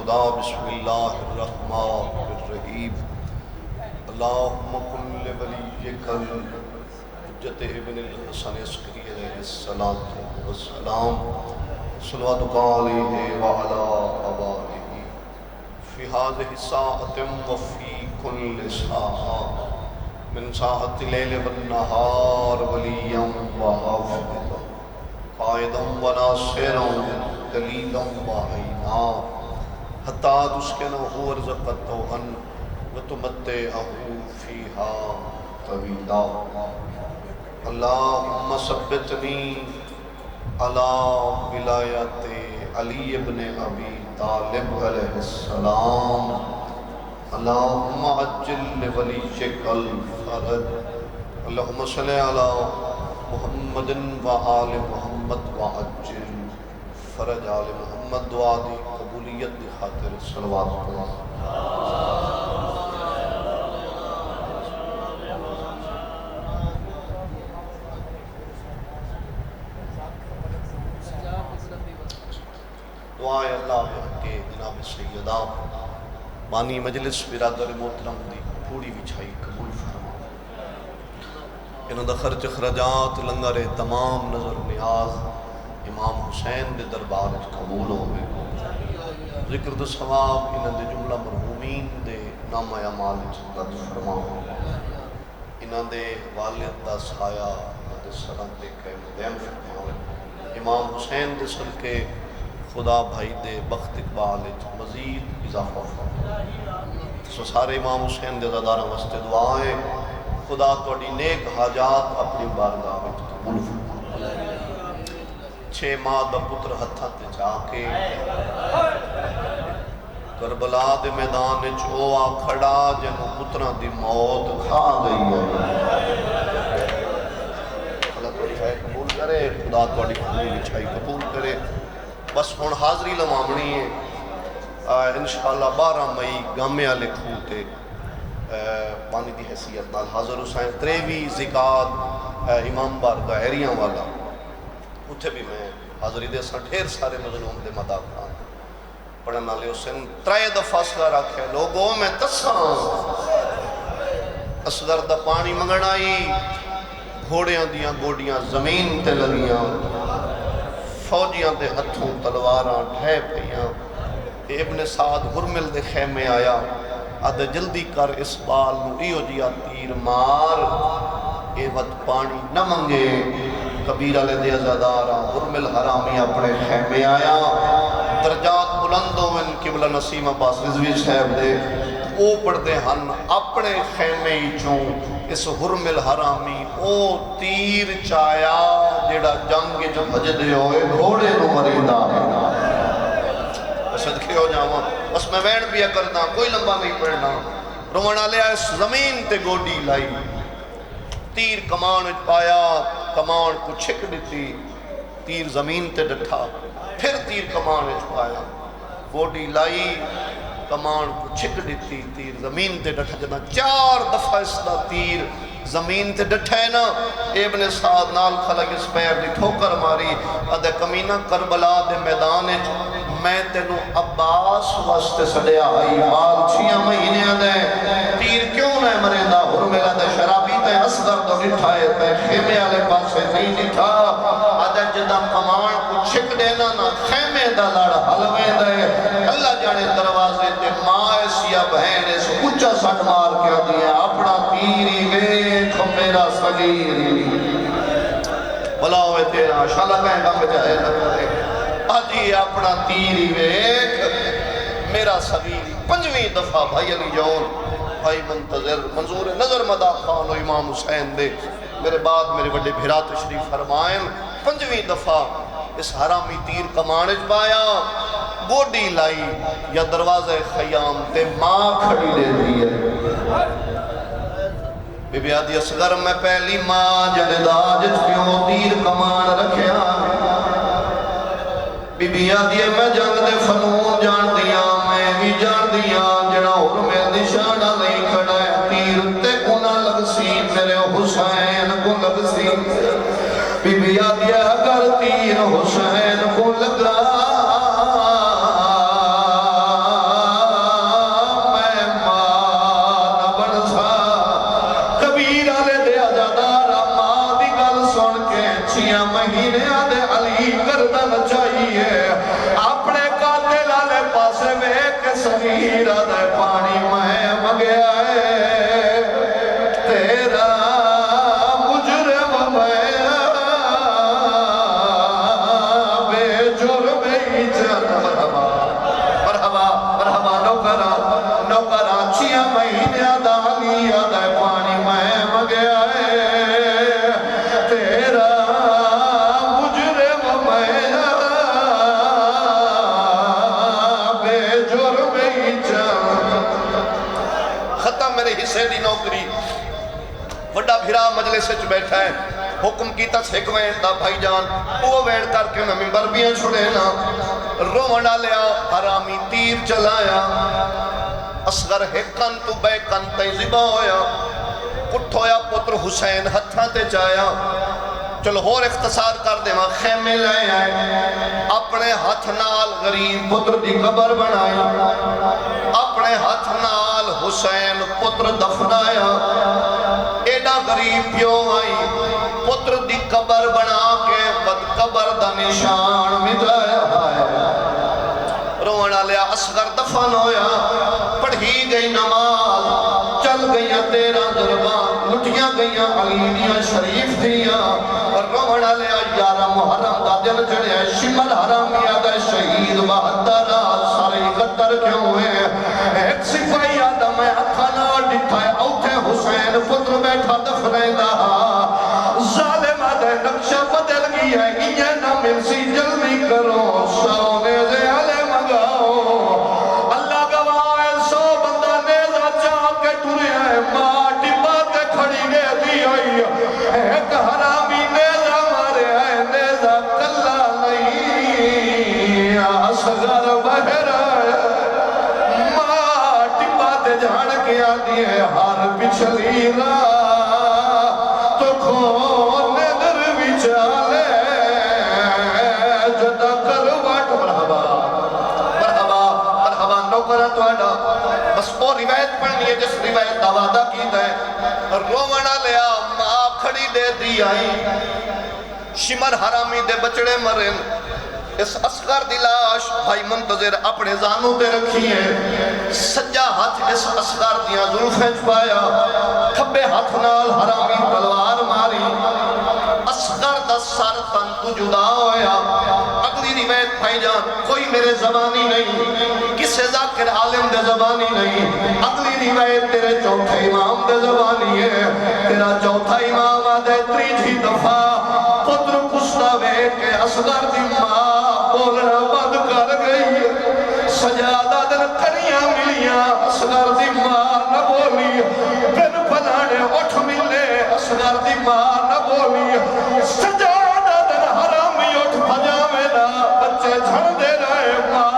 خدا بسم اللہ الرحمن الرحیم اللہم کن لولیک الحجت ابن الحسن عسکری علیہ السلام صلواتک علیہ وعلا آبائہ فی هذه الساعة وفی کل ساعة من ساعة اللیل والنہار ولیا وحافظا قائدا وناصرا دلیلا وعینا حتی تسکنہ ورزقتہ ان وتمتعہ فیہا طویلا اللہم ثبتنی علی ولایت علی ابن ابی طالب علیہ السلام اللہم عجل لولیک الفرج اللہم صلی علی محمد و آل محمد و عجل فرج آل محمد دعا دی قبولیت دی خاطر صلوات اللہ دعائے اللہ کے جناب سیدہ بانی مجلس برادر محترم دی پوری بچھائی قبول فرما انہوں دا خرچ خرجات لنگر تمام نظر نیاز امام حسین دے دربار قبول ہوئے ذکر دے ثواب انہوں دے جملہ مرحومین دے نام اعمال لطف فرما انہوں دے والد دا سایہ انہوں دے سرم دے قیم دیم فرما امام حسین دے صدقے خدا بھائی دے بخت اقبال مزید اضافہ فرما سو سارے امام حسین دے زدارہ واسطے دعائیں خدا توڑی نیک حاجات اپنی بارگاہ میں قبول فرما 6 ماہ دا پتر ہتھا تے جا کے کربلا دے میدان چوہا کھڑا جنہوں پتران دی موت کھا گئی ہے اللہ توڑی خیر قبول کرے خدا توڑی خبری بچھائی قبول کرے بس ہون حاضری لمامنی ہے انشاءاللہ 12 مئی گامے آلے کھوتے پانی دی حیثیت نال حاضر حسین 23 زکاة امام بارگاہ ایریاں والا اتھے بھی میں حاضری دے ساں ڈھیر سارے مظلوم دے مدعا کران پڑھن والے حسین 3 دفعہ اصغر آکھے لوگوں میں تساں اصغر دا پانی منگن آئی گھوڑیاں دیاں گوڑیاں زمین تے لگیاں فوجیاں دے ہتھوں تلواراں ڈھے پئیاں ابن سعد ہرمل دے خیمے آیا آدھے جلدی کر اس بال نوئیو جیا تیر مار اے وقت پانی نہ منگے کبیرہ لے دے ازادارا ہرمل حرامی اپنے خیمے آیا درجات بلندوں ان قبلہ نسیم عباس رضوی صاحب دے او پڑھتے ہن اپنے خیمے ہی چون اس ہرمل حرامی او تیر چایا جیڑا جنگ جو بھجدے ہوئے گھوڑے نو مریدہ صدقے ہو جاؤں بس میں وین بھی کرنا کوئی لمبا نہیں پڑھنا رومنہ لیا اس زمین تے گوڑی لائی تیر کمان پایا کمان کو چھک دیتی تیر زمین تے ڈٹھا پھر تیر کمان پایا گوڑی لائی کمان کو چھک دیتی تیر زمین تے ڈٹھا جنا 4 دفعہ اس دا تیر زمین تے ڈٹھے نا ابن سعد نال خلق اس پیر دی ٹھوکر ماری ادھے کمینہ کربلا دے میدان میں تینوں عباس واسطے سڑیا آئی مال 6 مہینے دے تیر کیوں نہ مرندہ ہرملہ دے شرابی تے اصغر تو نٹھائے تے خیمے آلے پاسے نہیں نٹھا ادھے جدہ کمان کو چھک دینا نا خیمے دا لڑ حلوے دے اللہ جانے دروازے تے ماں سیا بہن اس اچھا سٹ مار کیا دیا اپنا تیری ویکھ میرا صغیری بلاوے تیرا شالہ کہیں گا بجائے نہ کرے آجی اپنا تیری ویکھ میرا صغیری 5ویں دفعہ بھائی علی جون بھائی منتظر منظور نظر مدہ خان و امام حسین دے میرے بعد میرے بڑے بھیرا تشریف فرمائیں 5ویں دفعہ اس حرامی تیر کمانج پایا گوڑی لائی یا دروازہ خیام تے ماں کھڑی لے دی ہے بی بی آدھی اصغر میں پہلی ماں جلدہ جس پیوں تیر کمان رکھیا بی بی آدھی میں جنگ دے فنون جان دیا میں بھی جان دیا جنا اور میں نشانہ نہیں کھڑا ہے تیر تے گناہ لگ سی میرے حسین کو لگ سی بی بی آدھی اگر تیر حسین کو لگا میرے حصے دی نوکری وڈا بھرا مجلس وچ بیٹھا ہے حکم کیتا سکھ وین دا بھائی جان وہ وین کر کے میں ممبر بیاں چھڑے نا رومن لیا حرامی تیر چلایا اصغر ہکن تو بے کن تے ذبح ہویا کٹھ ہویا پتر حسین ہتھاں تے جایا چلو ہور اختصار کر دے ماں خیمے لے آئے اپنے ہاتھ نال غریب پتر دی قبر بنائی اپنے ہاتھ نال حسین پتر دفنایا ایڈا غریب پیوں آئی پتر دی قبر بنا کے بد قبر دا نشان مٹایا رونا لیا اصغر دفن ہویا پڑھی گئی نماز چل گئی تیرا دربان لٹیاں گئی علیمیہ شریف دیا رونا لیا یارہ محرم دا دل جڑے شمر حرامیہ دا شہید بہتر سارے قدر کیوں ہوئے ایک صفائی آدم ہے اکھانا ڈٹھا ہے اوٹھے حسین پتر بیٹھا دفنے دا ظالم آدھے نقشہ بدل گیا ہے یہ نہ ملسی جلدی کرو سونے سے علیہ مگاؤ اللہ گواہ سو بندہ نیزہ چاہ کے ٹورے آئے ماں ٹپا کے کھڑی گے دی آئی ایک حرامی نیزہ مارے آئے نیزہ کلا نہیں اصغر بہر آئے ماں ٹپا تے جھاڑ کے آدھی ہے ہر پچھلی راہ تو کھونے در بچالے جدہ کروٹ مرحبا مرحبا مرحبا نوکرہ توڑا بس وہ روایت پڑھنی ہے جس روایت دا وعدہ کیتا ہے رومنہ لیا ماں کھڑی دے دی آئی شمر حرامی دے بچڑے مرن اس اصغر دی لاش بھائی منتظر اپنے زانوں دے رکھی ہے سجا ہاتھ اس اصغر دیاں ظلفیں چھپایا کھبے ہاتھ نال حرامی تلوار ماری اصغر دا سر تن تو جدا ہویا اگلی روایت بھائی جان کوئی میرے زبانی نہیں کسے ذاکر عالم دے زبانی نہیں اگلی روایت تیرے چوتھے امام دے زبانی ہے تیرا چوتھا امام آدھے تریجھی دفعہ پتر کشتا وے کہ اصغر دی ماں بولنا بند کر گئی سجادہ دن کریاں ملیاں اصغر دی ماں نہ بولی بن پلانے اٹھ ملے اصغر دی ماں نہ بولی سجادہ دن حرامی اٹھ پجا میرا بچے جھڑ دے رہے ماں